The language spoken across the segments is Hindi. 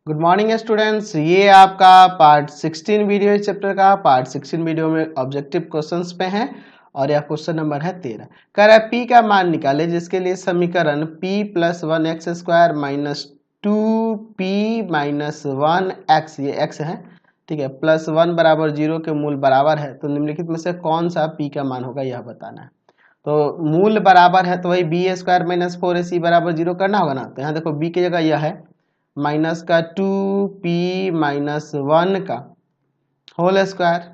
गुड मॉर्निंग स्टूडेंट्स, ये आपका पार्ट 16 वीडियो इस चैप्टर का। पार्ट 16 वीडियो में ऑब्जेक्टिव क्वेश्चंस पे हैं और यह क्वेश्चन नंबर है 13। कह रहा है p का मान निकाले जिसके लिए समीकरण p plus 1x² minus 2p minus 1x, ये x है, ठीक है, प्लस 1 बराबर 0 के मूल बराबर है। तो निम्नलिखित में से कौन सा p का मान होगा यह बताना है। तो मूल बराबर है तो वही b² माइनस 4ac बराबर 0 करना होगा ना। तो यहाँ देखो b की जगह यह है माइनस का 2p माइनस 1 का होल स्क्वायर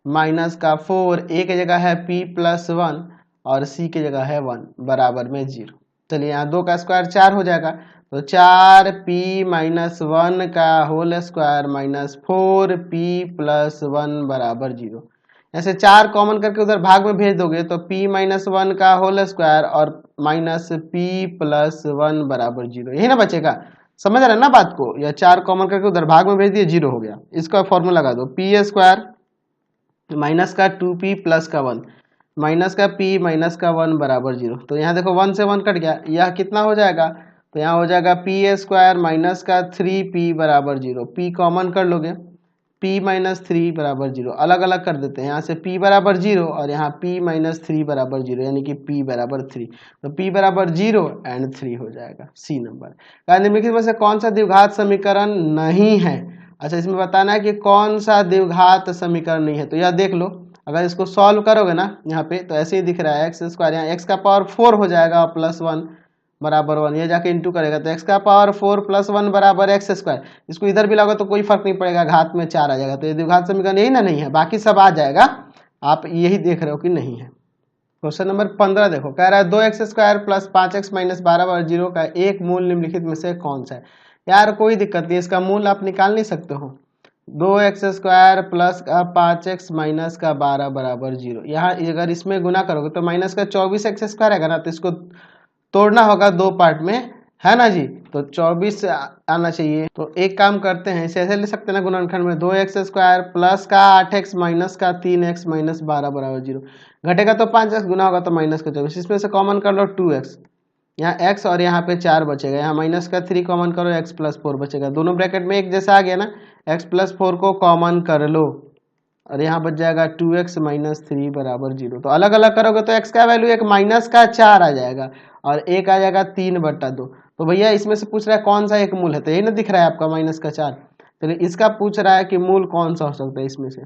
माइनस का 4, a की जगह है p प्लस 1 और c की जगह है 1 बराबर में 0। चलिए यहाँ 2 का स्क्वायर 4 हो जाएगा, तो 4p माइनस 1 का whole square minus 4p plus 1 बराबर 0। ऐसे 4 कॉमन करके उधर भाग में भेज दोगे तो p माइनस 1 का होल स्क्वायर और माइनस p प्लस 1 बराबर 0, यही ना बचेगा। समझ रहे हैं ना बात को। या 4 कॉमन करके उधर भाग में भेज दिए, 0 हो गया। इसका फॉर्मूला लगा दो, p स्क्वायर माइनस का 2p प्लस का 1 माइनस का p माइनस का 1 बराबर 0। तो यहाँ देखो 1 से 1 कट गया, यह कितना हो जाएगा, तो यहाँ हो जाएगा p स्क्वायर माइनस का 3p बराबर 0। p कॉमन कर लोगे, p माइनस 3 बराबर 0, अलग अलग कर देते हैं। यहाँ से p बराबर 0 और यहाँ p माइनस 3 बराबर 0, यानी कि p बराबर 3। तो p बराबर 0 एंड 3 हो जाएगा सी नंबर। निम्नलिखित में से कौन सा द्विघात समीकरण नहीं है। अच्छा, इसमें बताना है कि कौन सा द्विघात समीकरण नहीं है। तो यह देख लो, अगर इसको सॉल्व करोगे ना यहाँ पे तो ऐसे ही दिख रहा है एक्स स्क्वायर, यहाँ एक्स का पावर 4 हो जाएगा प्लस 1 बराबर 1, ये जाके इंटू करेगा तो एक्स का पावर 4 प्लस 1 बराबर एक्स स्क्वायर। इसको इधर भी लाओगे तो कोई फर्क नहीं पड़ेगा, घात में 4 आ जाएगा। तो ये द्विघात समीकरण यही ना नहीं है, बाकी सब आ जाएगा। आप यही देख रहे हो कि नहीं है। क्वेश्चन नंबर 15 देखो, कह रहा है 2x² प्लस 5x माइनस 12 बराबर 0 का एक मूल निम्नलिखित में से कौन सा है। यार कोई दिक्कत नहीं, इसका मूल आप निकाल नहीं सकते हो। 2x² प्लस का 5x माइनस का 12 बराबर 0, यहाँ अगर इसमें गुना करोगे तो माइनस का 24x² आएगा ना। तो इसको तोड़ना होगा दो पार्ट में, है ना जी। तो 24 आना चाहिए। तो एक काम करते हैं, इसे ऐसे ले सकते हैं ना गुणनखंड में, 2x² प्लस का 8x माइनस का 3x माइनस 12 बराबर 0। घटेगा तो 5x, गुना होगा तो माइनस का 24। इसमें से कॉमन कर लो 2x, यहाँ x और यहाँ पे 4 बचेगा। यहाँ माइनस का 3 कॉमन करो, x प्लस 4 बचेगा। दोनों ब्रैकेट में एक जैसा आ गया ना, x प्लस 4 को कॉमन कर लो और यहाँ बच जाएगा 2x माइनस 3 बराबर 0। तो अलग अलग करोगे तो x का वैल्यू एक माइनस का 4 आ जाएगा और एक आ जाएगा 3/2। तो भैया इसमें से पूछ रहा है कौन सा एक मूल है, तो यही ना दिख रहा है आपका माइनस का 4। चलिए इसका पूछ रहा है कि मूल कौन सा हो सकता है इसमें से।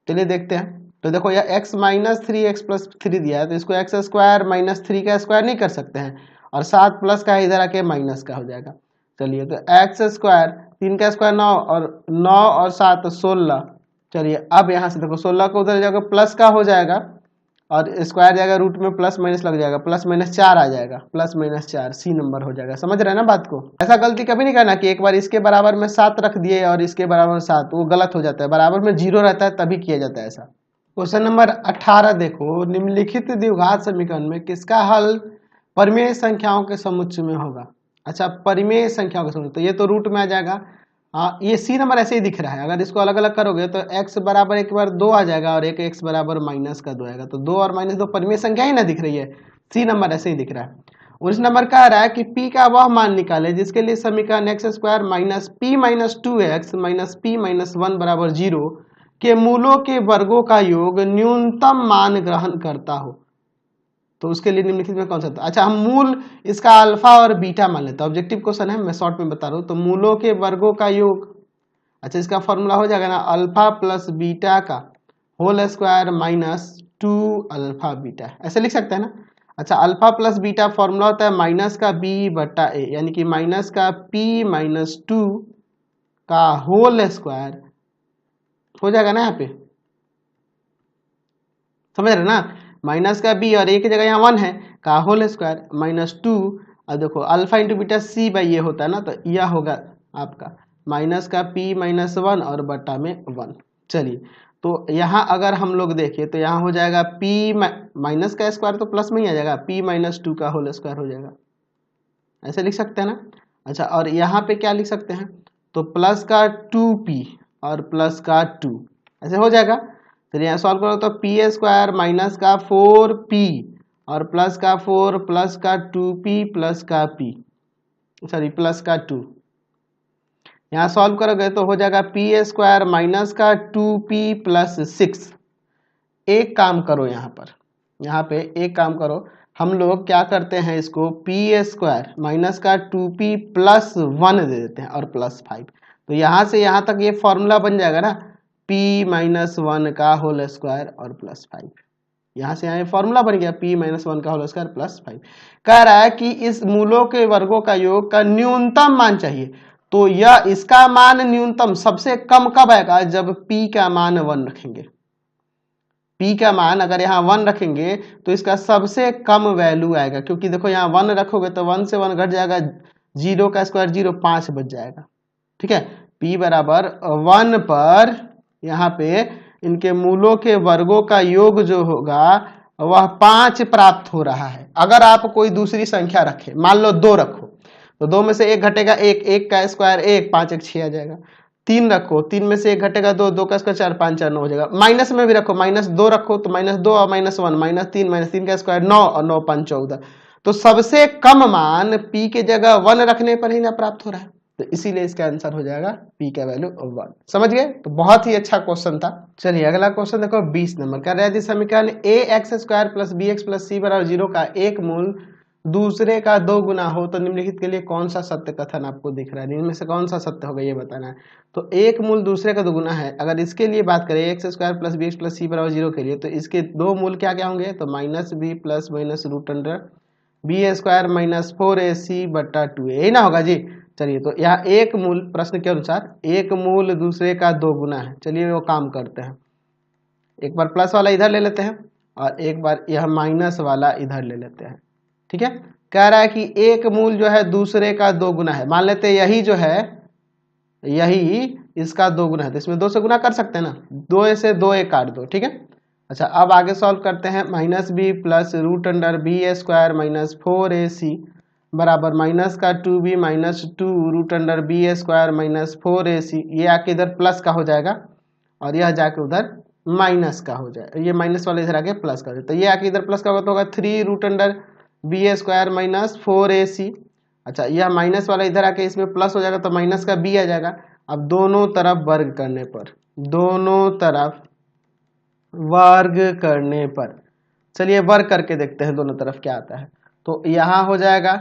चलिए देखते हैं। तो देखो यह x माइनस 3 x प्लस 3 दिया है, तो इसको x² माइनस 3 का स्क्वायर नहीं कर सकते हैं, और 7 प्लस का इधर आके माइनस का हो जाएगा। चलिए तो x², 3 का स्क्वायर 9 और 9 और 7 16। चलिए अब यहाँ से देखो 16 को उधर जाएगा प्लस का हो जाएगा और स्क्वायर जाएगा रूट में, प्लस माइनस लग जाएगा, प्लस माइनस 4 आ जाएगा, प्लस माइनस 4 सी नंबर हो जाएगा। समझ रहे हैं ना बात को। ऐसा गलती कभी नहीं करना कि एक बार इसके बराबर में 7 रख दिए और इसके बराबर में 7, वो गलत हो जाता है। बराबर में 0 रहता है तभी किया जाता है ऐसा। क्वेश्चन नंबर 18 देखो, निम्नलिखित द्विघात समीकरण में किसका हल परिमेय संख्याओं के समुच्चय में होगा। अच्छा, परिमेय संख्याओं के समुच्चय, तो ये तो रूट में आ जाएगा। हाँ, ये सी नंबर ऐसे ही दिख रहा है। अगर इसको अलग अलग करोगे तो x बराबर एक बार 2 आ जाएगा और एक x बराबर माइनस का 2 आएगा। तो 2 और माइनस 2 परिमेय संख्या ही ना दिख रही है, सी नंबर ऐसे ही दिख रहा है। 19 नंबर कह रहा है कि p का वह मान निकाले जिसके लिए समीकरण x² minus p minus 2x minus p minus 1 बराबर 0 के मूलों के वर्गों का योग न्यूनतम मान ग्रहण करता हो। तो उसके लिए निम्नलिखित में कौन सा था। अच्छा, हम मूल इसका अल्फा और बीटा मान लेते हैं। ऑब्जेक्टिव क्वेश्चन है, मैं शॉर्ट में बता रहा हूँ। तो मूलों के वर्गों का योग, अच्छा इसका फॉर्मूला हो जाएगा ना अल्फा प्लस बीटा का whole square minus 2 alpha beta, ऐसे लिख सकते हैं ना। अच्छा, अल्फा प्लस बीटा फॉर्मूला होता है माइनस का b/a, यानी कि माइनस का p माइनस 2 का होल स्क्वायर हो जाएगा ना। यहाँ पे समझ रहे ना, माइनस का b और a की जगह यहाँ 1 है का होल स्क्वायर माइनस 2। और देखो alpha into beta c by ये होता है ना, तो यह होगा आपका माइनस का p माइनस 1 और बटा में 1। चलिए तो यहाँ अगर हम लोग देखें तो यहाँ हो जाएगा p माइनस का स्क्वायर तो प्लस में ही आ जाएगा, p माइनस 2 का होल स्क्वायर हो जाएगा, ऐसे लिख सकते हैं ना। अच्छा, और यहाँ पे क्या लिख सकते हैं, तो प्लस का 2p और प्लस का 2 ऐसे हो जाएगा। तो यहाँ सॉल्व करो तो p² माइनस का 4p और प्लस का 4 प्लस का 2p प्लस का p, सॉरी प्लस का 2। यहाँ सॉल्व करोगे तो हो जाएगा पी स्क्वायर माइनस का 2p प्लस 6। एक काम करो, यहाँ पे एक काम करो, हम लोग क्या करते हैं, इसको पी स्क्वायर माइनस का 2p प्लस 1 दे देते हैं और प्लस 5। तो यहाँ से यहाँ तक ये फॉर्मूला बन जाएगा ना, p माइनस 1 का होल स्क्वायर और प्लस 5। यहाँ से यहाँ फॉर्मूला बन गया p माइनस 1 का होल स्क्वायर प्लस 5। कह रहा है कि इस मूलों के वर्गों का योग का न्यूनतम मान चाहिए। तो यह इसका मान न्यूनतम सबसे कम कब आएगा, जब p का मान 1 रखेंगे। p का मान अगर यहाँ 1 रखेंगे तो इसका सबसे कम वैल्यू आएगा, क्योंकि देखो यहाँ 1 रखोगे तो 1 से 1 घट जाएगा, 0 का स्क्वायर 0, 5 बच जाएगा। ठीक है, p बराबर 1 पर यहाँ पे इनके मूलों के वर्गों का योग जो होगा वह 5 प्राप्त हो रहा है। अगर आप कोई दूसरी संख्या रखे, मान लो 2 रखो, तो 2 में से 1 घटेगा 1, 1 का स्क्वायर 1, 5 1 6 आ जाएगा। 3 रखो, 3 में से 1 घटेगा 2, 2 का स्क्वायर 4, 5 4 9 हो जाएगा। माइनस में भी रखो, -2 रखो तो -2 और -1, -3 का स्क्वायर 9 और 9 5 14। तो सबसे कम मान p के जगह 1 रखने पर ही ना प्राप्त हो रहा है, तो इसीलिए इसका आंसर हो जाएगा p का वैल्यू 1। समझ गए? तो बहुत ही अच्छा क्वेश्चन था। चलिए अगला क्वेश्चन देखो 20 नंबर का। यदि समीकरण ax² plus bx plus c बराबर 0 का एक मूल दूसरे का 2 गुना हो तो निम्नलिखित के लिए कौन सा सत्य कथन आपको दिख रहा है, इनमें से कौन सा सत्य होगा ये बताना है। तो एक मूल दूसरे का 2 गुना है, अगर इसके लिए बात करें ax² plus bx plus c बराबर 0 के लिए, तो इसके 2 मूल क्या क्या होंगे, तो -b plus minus root under b square minus 4ac बट्टा 2a, यही ना होगा जी। चलिए तो यहाँ एक मूल, प्रश्न के अनुसार एक मूल दूसरे का 2 गुना है। चलिए वो काम करते हैं, एक बार प्लस वाला इधर ले लेते हैं और एक बार यह माइनस वाला इधर ले लेते हैं। ठीक है, कह रहा है कि एक मूल जो है दूसरे का 2 गुना है। मान लेते हैं यही जो है, यही इसका 2 गुना है, तो इसमें 2 से गुना कर सकते हैं ना, 2 से 2 एक काट दो। ठीक है, अच्छा अब आगे सॉल्व करते हैं। -b plus root under b square minus 4ac बराबर माइनस का 2b minus 2 root under b square minus 4ac, ये आके इधर प्लस का हो जाएगा और यह जाके उधर माइनस का हो जाएगा, ये माइनस वाला इधर आके प्लस का हो जाएगा, तो ये आके इधर प्लस का होगा तो होगा 3 root under b square minus 4ac। अच्छा यह माइनस वाला इधर आके इसमें प्लस हो जाएगा तो माइनस का b आ जाएगा। अब दोनों तरफ वर्ग करने पर, दोनों तरफ वर्ग करने पर, चलिए वर्ग करके देखते हैं दोनों तरफ क्या आता है। तो यहाँ हो जाएगा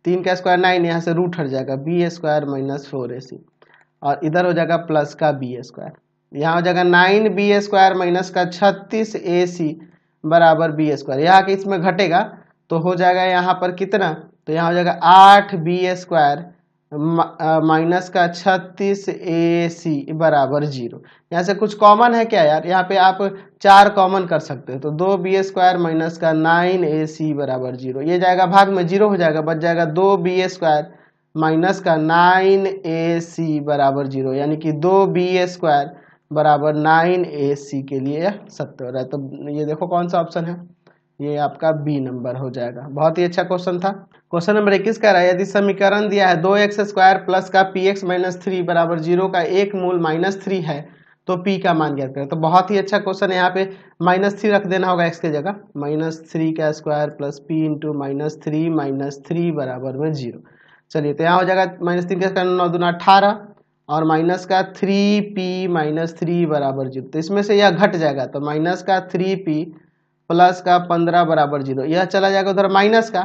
3 का स्क्वायर 9, यहाँ से रूट हट जाएगा b स्क्वायर माइनस 4ac और इधर हो जाएगा प्लस का b स्क्वायर, यहाँ हो जाएगा 9b स्क्वायर माइनस का 36ac बराबर b स्क्वायर, यहाँ के इसमें घटेगा तो हो जाएगा यहाँ पर कितना, तो यहाँ हो जाएगा 8b स्क्वायर माइनस का 36ac बराबर 0। यहाँ से कुछ कॉमन है क्या यार, यहाँ पे आप 4 कॉमन कर सकते हो, तो 2b स्क्वायर माइनस का 9ac बराबर 0, ये जाएगा भाग में 0 हो जाएगा, बच जाएगा 2b स्क्वायर माइनस का 9ac बराबर 0, यानी कि 2b स्क्वायर बराबर 9ac के लिए सत्य हो रहा है। तो ये देखो कौन सा ऑप्शन है, ये आपका बी नंबर हो जाएगा। बहुत ही अच्छा क्वेश्चन था। क्वेश्चन नंबर 21 कह रहा है यदि समीकरण दिया है 2x स्क्वायर प्लस का px माइनस 3 बराबर 0 का एक मूल -3 है तो p का मान ज्ञात करें। तो बहुत ही अच्छा क्वेश्चन है, यहाँ पे -3 रख देना होगा x के जगह, -3 का स्क्वायर प्लस p इंटू -3 बराबर में 0। चलिए तो यहाँ हो जाएगा -3 का स्क्वायर 9 दूना 18 और माइनस का 3p माइनस 3 बराबर 0, तो इसमें से यह घट जाएगा तो माइनस का 3p प्लस का 15 बराबर 0, यह चला जाएगा उधर माइनस का,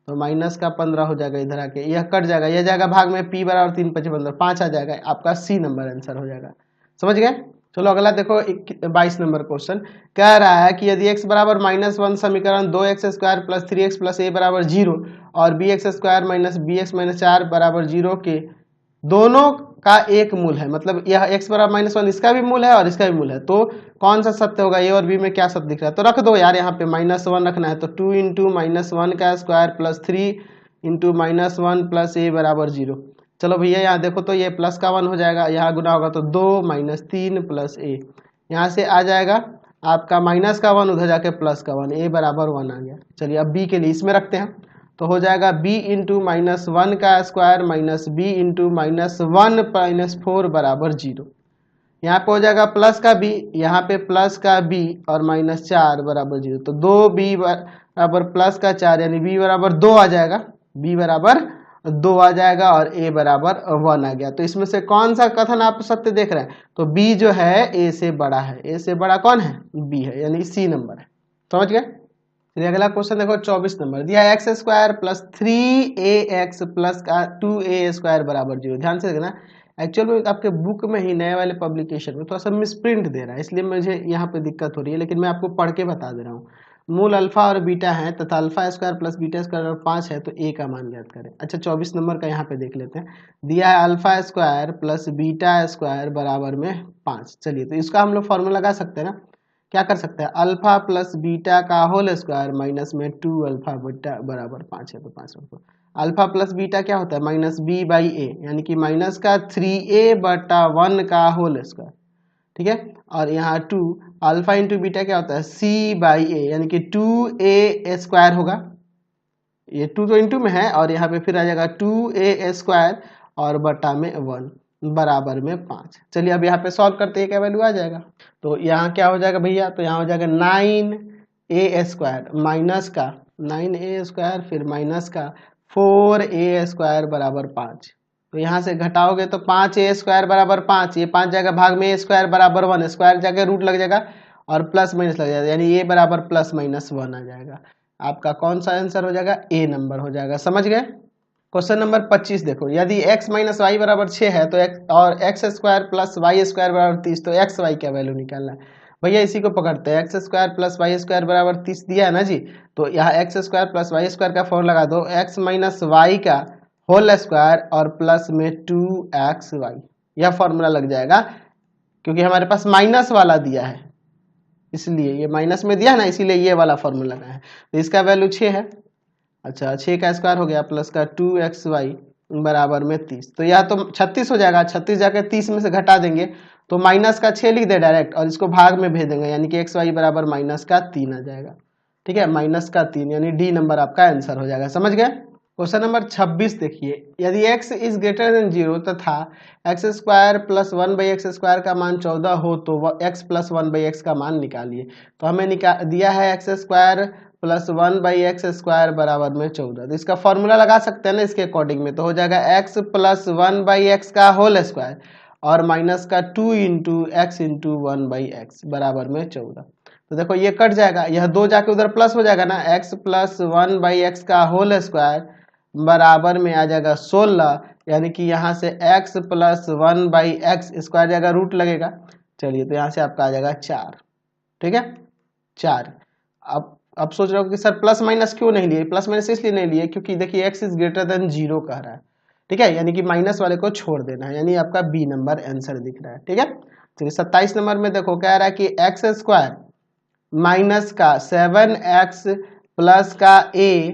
तो माइनस का 15 हो जाएगा इधर आके, यह कट जाएगा, यह जाएगा भाग में p बराबर 3 5 15 5 आ जाएगा, आपका सी नंबर आंसर हो जाएगा। समझ गए? चलो अगला देखो 22 नंबर क्वेश्चन कह रहा है कि यदि x बराबर -1 समीकरण 2x square plus 3x plus a बराबर 0 और bx square minus bx minus 4 बराबर 0 के दोनों का एक मूल है, मतलब यह x बराबर -1 इसका भी मूल है और इसका भी मूल है, तो कौन सा सत्य होगा, ए और बी में क्या सत्य दिख रहा है, तो रख दो यार, यहाँ पे -1 रखना है तो 2 इंटू -1 का square plus 3 into -1 plus a बराबर 0। चलो भैया यहाँ देखो तो ये प्लस का 1 हो जाएगा, यहाँ गुना होगा तो 2 -3 प्लस a, यहाँ से आ जाएगा आपका माइनस का 1 उधर जाके प्लस का 1, a बराबर 1 आ गया। चलिए अब b के लिए इसमें रखते हैं, तो हो जाएगा b इंटू -1 का square minus b into -1 minus 4 बराबर 0। यहाँ पे हो जाएगा प्लस का b, यहाँ पे प्लस का b और -4 बराबर 0, तो 2b बराबर प्लस का 4 यानी b बराबर 2 आ जाएगा, b बराबर 2 आ जाएगा और a बराबर 1 आ गया। तो इसमें से कौन सा कथन आप सत्य देख रहे हैं? तो b जो है a से बड़ा है। a से बड़ा कौन है? b है, यानी c नंबर है। समझ गए? चलिए अगला क्वेश्चन देखो 24 नंबर दिया है x square plus 3ax plus का 2a स्क्वायर बराबर 0। ध्यान से देखना, एक्चुअल में आपके बुक में ही नए वाले पब्लिकेशन में थोड़ा सा मिसप्रिंट दे रहा है, इसलिए मुझे यहाँ पे दिक्कत हो रही है, लेकिन मैं आपको पढ़ के बता दे रहा हूँ। मूल अल्फा और बीटा है तथा alpha square plus beta square और 5 है, तो a का मान ज्ञात करें। अच्छा 24 नंबर का यहाँ पे देख लेते हैं। दिया है alpha square plus beta square बराबर में 5। चलिए तो इसका हम लोग फॉर्मूला लगा सकते हैं ना। क्या कर सकते हैं? अल्फा प्लस बीटा का होल स्क्वायर माइनस में 2 अल्फा बीटा बराबर 5 है, तो 5 रखो। अल्फा प्लस बीटा क्या होता है? माइनस बी बाई ए, यानी कि माइनस का 3a बटा 1 का होल स्क्वायर। ठीक है, और यहाँ 2 अल्फा इंटू बीटा क्या होता है? c बाई ए, यानी कि 2a स्क्वायर होगा। ये 2 तो इंटू में है और यहाँ पे फिर आ जाएगा 2a स्क्वायर और बटा में 1 बराबर में 5। चलिए अब यहाँ पे सॉल्व करते हैं, क्या वैल्यू आ जाएगा? तो यहाँ क्या हो जाएगा भैया? तो यहाँ हो जाएगा 9a स्क्वायर माइनस का 9a स्क्वायर फिर माइनस का 4a स्क्वायर बराबर 5। तो यहाँ से घटाओगे तो 5a स्क्वायर बराबर 5, ये 5 जाएगा भाग में a स्क्वायर बराबर 1, स्क्वायर जाके रूट लग जाएगा और प्लस माइनस लग जाएगा, यानी a बराबर प्लस माइनस 1 आ जाएगा। आपका कौन सा आंसर हो जाएगा? ए नंबर हो जाएगा। समझ गए? क्वेश्चन नंबर 25 देखो, यदि x माइनस वाई बराबर 6 है तो x और x square plus y square बराबर 30, तो एक्स वाई क्या वैल्यू निकालना है भैया? इसी को पकड़ते हैं। X square plus y square बराबर 30 दिया है ना जी, तो यहाँ x square plus y square का फॉर्मूला लगा दो, एक्स माइनस वाई का होल स्क्वायर और प्लस में 2xy, यह फॉर्मूला लग जाएगा। क्योंकि हमारे पास माइनस वाला दिया है, इसलिए ये माइनस में दिया है ना, इसीलिए ये वाला फॉर्मूला लगा है। तो इसका वैल्यू 6 है। अच्छा 6 का स्क्वायर हो गया प्लस का 2xy बराबर में 30, तो यह तो 36 हो जाएगा। 36 जाके 30 में से घटा देंगे तो माइनस का 6 लिख दे डायरेक्ट और इसको भाग में भेज देंगे, यानी कि xy बराबर माइनस का 3 आ जाएगा। ठीक है, माइनस का 3, यानी डी नंबर आपका आंसर हो जाएगा। समझ गए? क्वेश्चन नंबर 26 देखिए, यदि x इज ग्रेटर देन 0 तथा x square plus 1/x square का मान 14 हो तो x प्लस 1/x का मान निकालिए। तो हमें दिया है x square plus 1/x square बराबर में 14, तो इसका फॉर्मूला लगा सकते हैं ना इसके अकॉर्डिंग में। तो हो जाएगा x प्लस 1/x का होल स्क्वायर और माइनस का 2 इंटू एक्स इंटू 1/x बराबर में 14। तो देखो ये कट जाएगा, यह 2 जाके उधर प्लस हो जाएगा ना, x प्लस 1/x का होल स्क्वायर बराबर में आ जाएगा 16, यानी कि यहाँ से x प्लस 1/x स्क्वायर जाएगा, रूट लगेगा। चलिए तो यहाँ से आपका आ जाएगा 4। ठीक है, 4। अब सोच रहे हो कि सर प्लस माइनस क्यों नहीं लिए? प्लस माइनस इसलिए नहीं लिए क्योंकि देखिए x इज ग्रेटर देन 0 कह रहा है। ठीक है, यानी कि माइनस वाले को छोड़ देना है, यानी आपका बी नंबर आंसर दिख रहा है। ठीक है, चलिए 27 नंबर में देखो, कह रहा है कि एक्स स्क्वायर माइनस का 7x प्लस का a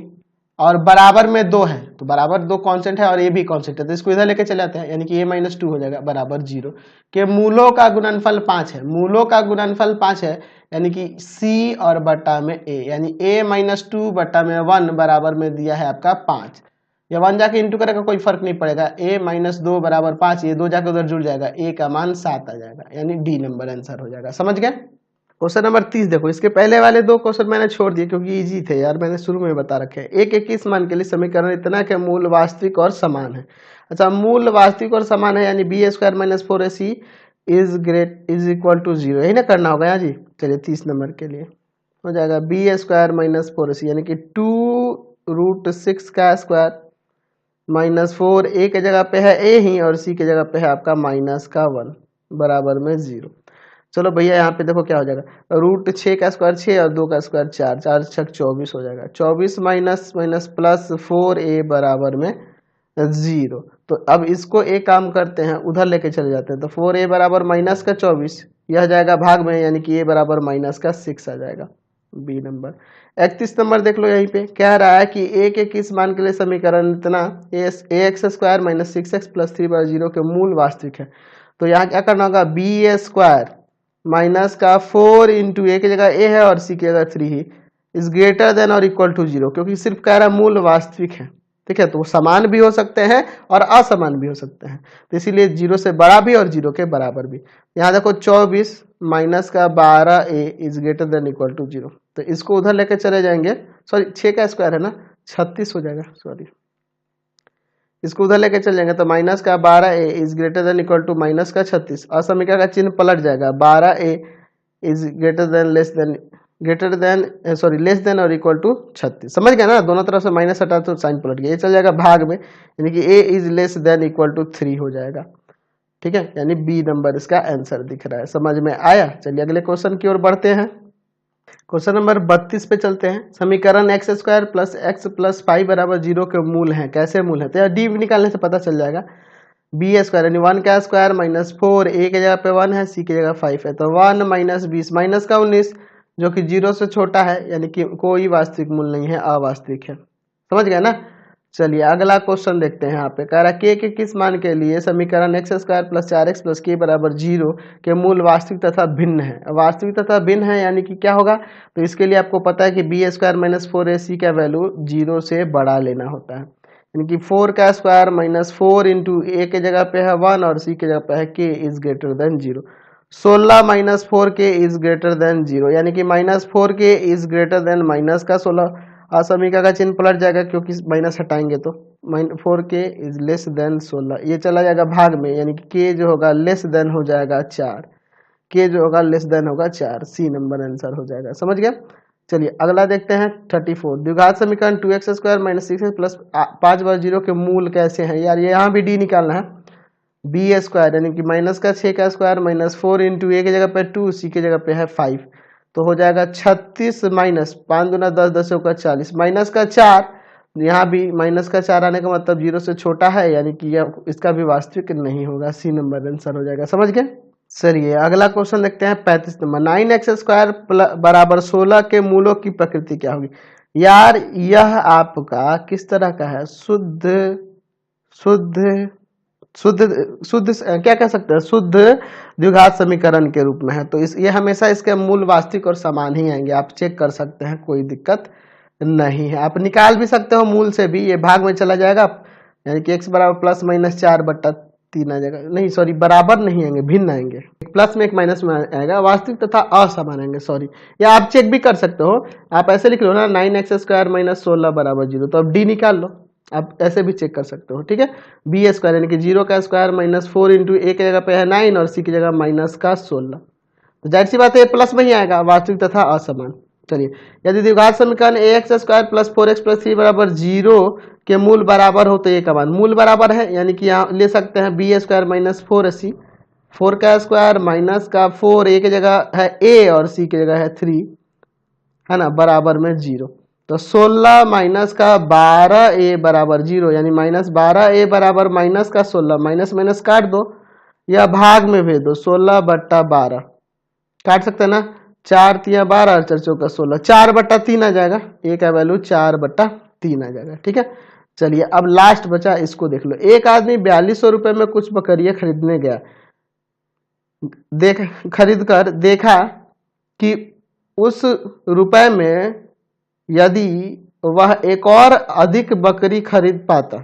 और बराबर में 2 है, तो बराबर 2 कांस्टेंट है और a भी कांस्टेंट है, तो इसको इधर लेके चले आते हैं, यानी कि a माइनस 2 हो जाएगा बराबर 0 के मूलों का गुणनफल 5 है। मूलों का गुणनफल 5 है, यानी कि c और बटा में a, यानी a माइनस 2 बटा में 1 बराबर में दिया है आपका 5। या 1 जाके इंटू करेगा कोई फर्क नहीं पड़ेगा, a माइनस 2 बराबर 5, ये 2 जाके उधर जुड़ जाएगा, a का मान 7 आ जाएगा, यानी डी नंबर आंसर हो जाएगा। समझ गए? क्वेश्चन नंबर 30 देखो, इसके पहले वाले 2 क्वेश्चन मैंने छोड़ दिए क्योंकि इजी थे यार, मैंने शुरू में बता रखे हैं। एक 21 मान के लिए समीकरण इतना कि मूल वास्तविक और समान है। अच्छा, मूल वास्तविक और समान है, यानी b square minus 4ac is equal to 0, यही ना करना होगा यहाँ जी। चलिए 30 नंबर के लिए हो जाएगा बी स्क्वायर माइनस 4ac, यानी कि 2√6 का स्क्वायर माइनस 4 a के जगह पे है a ही और c के जगह पे है आपका माइनस का 1 बराबर में 0। चलो भैया यहाँ पे देखो क्या हो जाएगा, √6 का स्क्वायर 6 और 2 का स्क्वायर 4, 4 छक 24 हो जाएगा। 24 माइनस माइनस प्लस 4a बराबर में 0। तो अब इसको एक काम करते हैं, उधर लेके चले जाते हैं, तो 4a बराबर माइनस का 24, यह जाएगा भाग में, यानी कि a बराबर माइनस का 6 आ जाएगा, बी नंबर। 31 नंबर देख लो, यहीं पे कह रहा है कि a के किस मान के लिए समीकरण इतना ax square minus 6x plus 3/0 के मूल वास्तविक है। तो यहाँ क्या करना होगा, बी स्क्वायर माइनस का 4 इंटू ए की जगह a है और c की जगह 3 ही इज ग्रेटर देन और इक्वल टू 0, क्योंकि सिर्फ कह रहा है मूल वास्तविक है। ठीक है, तो समान भी हो सकते हैं और असमान भी हो सकते हैं, तो इसीलिए 0 से बड़ा भी और 0 के बराबर भी। यहाँ देखो 24 माइनस का 12a is greater than equal to 0, तो इसको उधर लेके चले जाएंगे, सॉरी 6 का स्क्वायर है ना, 36 हो जाएगा, सॉरी इसको उधर लेके चल जाएंगे तो माइनस का 12a is greater than equal to minus का 36 और समीकरण का चिन्ह पलट जाएगा 12a is greater than less than और इक्वल टू 36। समझ गया ना, दोनों तरफ से माइनस हटा तो साइन पलट गया, ये चल जाएगा भाग में, यानी कि a is less than equal to 3 हो जाएगा। ठीक है, यानी बी नंबर इसका आंसर दिख रहा है। समझ में आया? चलिए अगले क्वेश्चन की ओर बढ़ते हैं। क्वेश्चन नंबर 32 पे चलते हैं। समीकरण x square plus x plus 5 बराबर 0 के मूल हैं। कैसे मूल है? तो यार डी निकालने से पता चल जाएगा। बी स्क्वायर यानी 1 का स्क्वायर माइनस 4, ए की जगह पे 1 है, सी की जगह 5 है, तो 1 माइनस 20 माइनस का 19 जो कि 0 से छोटा है, यानी कि कोई वास्तविक मूल नहीं है, अवास्तविक है। समझ गया ना? चलिए अगला क्वेश्चन देखते हैं। यहाँ पे कह रहा है के किस मान के लिए समीकरण x square plus 4x plus के बराबर 0 के मूल वास्तविक तथा भिन्न है। वास्तविक तथा भिन्न है यानी कि क्या होगा? तो इसके लिए आपको पता है कि बी स्क्वायर माइनस 4ac का वैल्यू 0 से बड़ा लेना होता है, यानी कि 4 का स्क्वायर माइनस 4 इंटू ए के जगह पे है 1 और सी के जगह पे है के इज ग्रेटर देन 0। 16 माइनस 4 के इज ग्रेटर देन 0, यानी कि माइनस 4 के इज ग्रेटर देन माइनस का 16 और समीकरण का चिन्ह पलट जाएगा क्योंकि माइनस हटाएंगे तो 4 के इज लेस देन 16, ये चला जाएगा भाग में, यानी कि के जो होगा लेस देन हो जाएगा 4, के जो होगा लेस देन होगा 4, सी नंबर आंसर हो जाएगा। समझ गया? चलिए अगला देखते हैं 34। द्विघात समीकरण 2x square minus 6x plus 5 बार 0 के मूल कैसे हैं? यार ये यहाँ भी डी निकालना है। बी स्क्वायर यानी कि माइनस का 6 का स्क्वायर माइनस 4 इंटू ए की जगह पे 2, सी की जगह पे है 5, तो हो जाएगा 36 माइनस 5 दूना 10, 10 का 40 माइनस का 4, यहाँ भी माइनस का 4 आने का मतलब 0 से छोटा है, यानी कि यह इसका भी वास्तविक नहीं होगा, सी नंबर आंसर हो जाएगा। समझ गए? चलिए अगला क्वेश्चन देखते हैं 35 नंबर। 9x स्क्वायर बराबर 16 के मूलों की प्रकृति क्या होगी? यार यह आपका किस तरह का है? शुद्ध शुद्ध शुद्ध शुद्ध क्या कह सकते हैं? शुद्ध द्विघात समीकरण के रूप में है, तो ये हमेशा इसके मूल वास्तविक और समान ही आएंगे, आप चेक कर सकते हैं, कोई दिक्कत नहीं है। आप निकाल भी सकते हो मूल से भी, ये भाग में चला जाएगा, यानी कि x बराबर प्लस माइनस 4/3 आ जाएगा, नहीं सॉरी बराबर नहीं आएंगे, भिन्न आएंगे, एक प्लस में एक माइनस में आएगा, वास्तविक तथा असमान आएंगे, सॉरी। या आप चेक भी कर सकते हो, आप ऐसे लिख लो ना 9x स्क्वायर माइनस 16 बराबर 0, तो अब डी निकाल लो, आप ऐसे भी चेक कर सकते हो। ठीक है, बी स्क्वायर यानी कि 0 का स्क्वायर माइनस 4 इंटू ए की जगह पे है 9 और सी की जगह माइनस का 16, तो जाहिर सी बात है प्लस में ही आएगा, वास्तविक तथा असमान। चलिए यदि द्विघात समीकरण ax square plus 4x plus 3 बराबर 0 के मूल बराबर हो तो ये का मान मूल बराबर है, यानी कि यहाँ ले सकते हैं बी स्क्वायर माइनस 4ac, 4 का स्क्वायर माइनस का 4 ए की जगह है a और c की जगह है 3, है ना, बराबर में 0, तो 16 माइनस का 12a बराबर 0, यानी माइनस 12a बराबर माइनस का 16, माइनस माइनस काट दो या भाग में भेज दो, 16/12 काट सकते हैं ना, 4 तिया 12 और 4 चौका 16, 4/3 आ जाएगा, ए का वैल्यू 4/3 आ जाएगा। ठीक है, चलिए अब लास्ट बचा, इसको देख लो। एक आदमी 4200 रुपए में कुछ बकरियां खरीदने गया, खरीद कर देखा कि उस रुपए में यदि वह एक और अधिक बकरी खरीद पाता,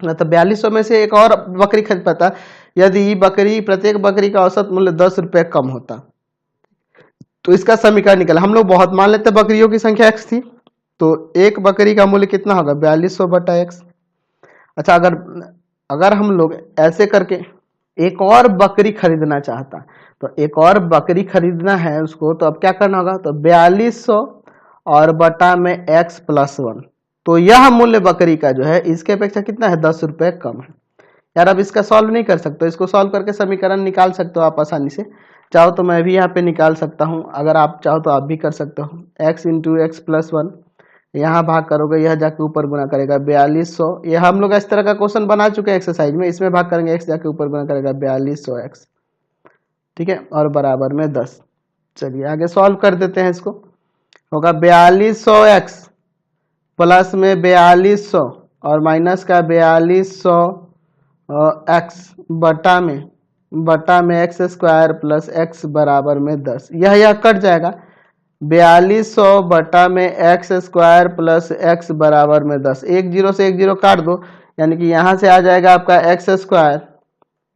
मतलब 4200 में से एक और बकरी खरीद पाता यदि प्रत्येक बकरी का औसत मूल्य 10 रुपए कम होता, तो इसका समीकरण निकला। हम लोग बहुत मान लेते बकरियों की संख्या x थी, तो एक बकरी का मूल्य कितना होगा? 4200/x। अच्छा, अगर हम लोग ऐसे करके एक और बकरी खरीदना चाहता, तो एक और बकरी खरीदना है उसको, तो अब क्या करना होगा? तो 4200 और बटा में x प्लस 1, तो यह मूल्य बकरी का जो है इसके अपेक्षा कितना है? 10 रुपए कम है। यार अब इसका सॉल्व नहीं कर सकते, इसको सॉल्व करके समीकरण निकाल सकते हो आप आसानी से, चाहो तो मैं भी यहाँ पे निकाल सकता हूँ, अगर आप चाहो तो आप भी कर सकते हो। x इंटू एक्स प्लस 1, यहाँ भाग करोगे, यह जाके ऊपर गुना करेगा 4200, यह हम लोग इस तरह का क्वेश्चन बना चुके हैं एक्सरसाइज में, इसमें भाग करेंगे x जाके ऊपर गुना करेगा 4200x, ठीक है, और बराबर में 10। चलिए आगे सॉल्व कर देते हैं, इसको होगा 4200x प्लस में 4200 और माइनस का 4200 x बटा में एक्स स्क्वायर प्लस एक्स बराबर में 10, यह कट जाएगा, 4200 बटा में एक्स स्क्वायर प्लस एक्स बराबर में 10, एक जीरो से एक जीरो काट दो, यानी कि यहाँ से आ जाएगा आपका एक्स स्क्वायर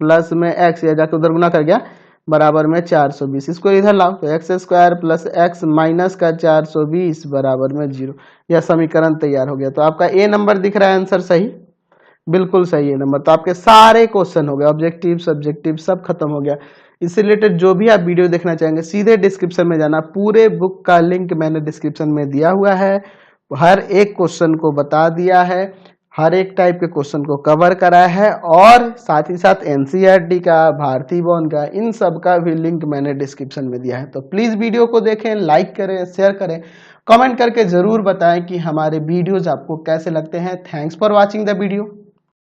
प्लस में एक्स, या जाके उधर गुना कर गया, बराबर में 420, इसको इधर लाओ, तो x square plus x minus का 420 बराबर में 0, यह समीकरण तैयार हो गया। तो आपका ए नंबर दिख रहा है आंसर सही, बिल्कुल सही है नंबर। तो आपके सारे क्वेश्चन हो गए, ऑब्जेक्टिव सब्जेक्टिव सब खत्म हो गया। इससे रिलेटेड जो भी आप वीडियो देखना चाहेंगे सीधे डिस्क्रिप्शन में जाना, पूरे बुक का लिंक मैंने डिस्क्रिप्शन में दिया हुआ है। हर एक क्वेश्चन को बता दिया है, हर एक टाइप के क्वेश्चन को कवर करा है, और साथ ही साथ एनसीईआरटी का, भारतीय बॉन्ड का, इन सब का भी लिंक मैंने डिस्क्रिप्शन में दिया है। तो प्लीज़ वीडियो को देखें, लाइक करें, शेयर करें, कमेंट करके ज़रूर बताएं कि हमारे वीडियोज़ आपको कैसे लगते हैं। Thanks for watching the video.